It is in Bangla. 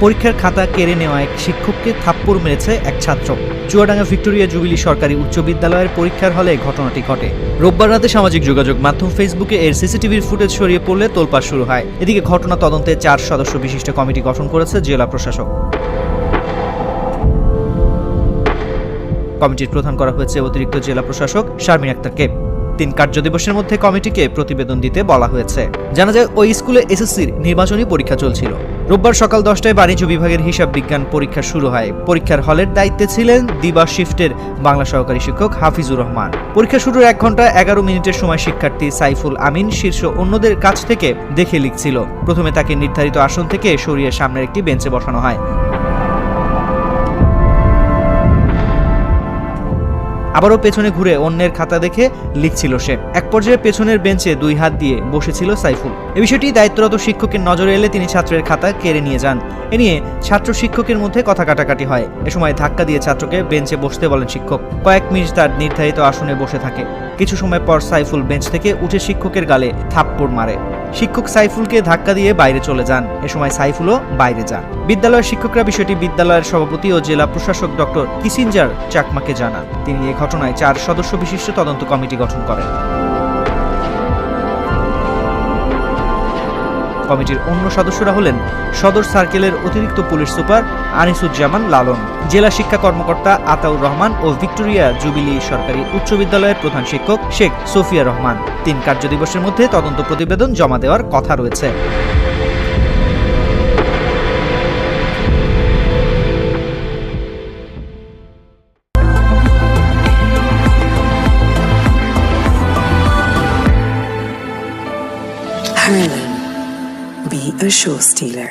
পরীক্ষার খাতা কেড়ে নেওয়া এক শিক্ষককে থাপ্পড় মেরেছে এক ছাত্র। চুয়াডাঙ্গা ভিক্টোরিয়া জুবিলি সরকারি উচ্চ বিদ্যালয়ের পরীক্ষার হলে ঘটনাটি ঘটে। রোববার রাতে সামাজিক যোগাযোগ মাধ্যম ফেসবুকে এর সিসিটিভির ফুটেজ ছড়িয়ে পড়লে তোলপাড় শুরু হয়। এদিকে ঘটনা তদন্তে 4 সদস্য বিশিষ্ট কমিটি গঠন করেছে জেলা প্রশাসক। কমিটির প্রধান করা হয়েছে অতিরিক্ত জেলা প্রশাসক শারমিন আক্তারকে। 3 কার্যদিবসের মধ্যে কমিটিকে প্রতিবেদন দিতে বলা হয়েছে। জানা যায়, ওই স্কুলে এসএসসির নির্বাচনী পরীক্ষা চলছিল। রোববার সকাল 10টায় বাণিজ্য বিভাগের হিসাব বিজ্ঞান পরীক্ষা শুরু হয়। পরীক্ষার হলের দায়িত্বে ছিলেন দিবা শিফটের বাংলা সহকারী শিক্ষক হাফিজুর রহমান। পরীক্ষা শুরুর 1 ঘন্টা 11 মিনিটের সময় শিক্ষার্থী সাইফুল আমিন শীর্ষ অন্যদের কাছ থেকে দেখে লিখছিল। প্রথমে তাকে নির্ধারিত আসন থেকে সরিয়ে সামনের একটি বেঞ্চে বসানো হয়। আবারও পেছনে ঘুরে অন্যের খাতা দেখে লিখছিল সে। এক পর্যায়ে পেছনের বেঞ্চে 2 হাত দিয়ে বসেছিল সাইফুল। এই বিষয়টি দায়িত্বরত শিক্ষকের নজরে এলে তিনি ছাত্রের খাতা কেড়ে নিয়ে যান। এ নিয়ে ছাত্র শিক্ষকের মধ্যে কথা কাটাকাটি হয়। এ সময় ধাক্কা দিয়ে ছাত্রকে বেঞ্চে বসতে বলেন শিক্ষক। কয়েক মিনিট তার নির্ধারিত আসনে বসে থাকে। কিছু সময় পর সাইফুল বেঞ্চ থেকে উঠে শিক্ষকের গালে থাপ্পড় মারে। শিক্ষক সাইফুলকে ধাক্কা দিয়ে বাইরে চলে যান। এ সময় সাইফুলও বাইরে যান। বিদ্যালয়ের শিক্ষকরা বিষয়টি বিদ্যালয়ের সভাপতি ও জেলা প্রশাসক ডক্টর কিসিঞ্জার চাকমাকে জানান। তিনি এই ঘটনায় 4 সদস্য বিশিষ্ট তদন্ত কমিটি গঠন করেন। কমিটির অন্য সদস্যরা হলেন সদর সার্কেলের অতিরিক্ত পুলিশ সুপার আনিসুজ্জামান লালন, জেলা শিক্ষা কর্মকর্তা আতাউর রহমান ও ভিক্টোরিয়া জুবিলি সরকারি উচ্চ বিদ্যালয়ের প্রধান শিক্ষক শেখ সোফিয়া রহমান। 3 কার্যদিবসের মধ্যে তদন্ত প্রতিবেদন জমা দেওয়ার কথা রয়েছে। Harlan, be a show stealer.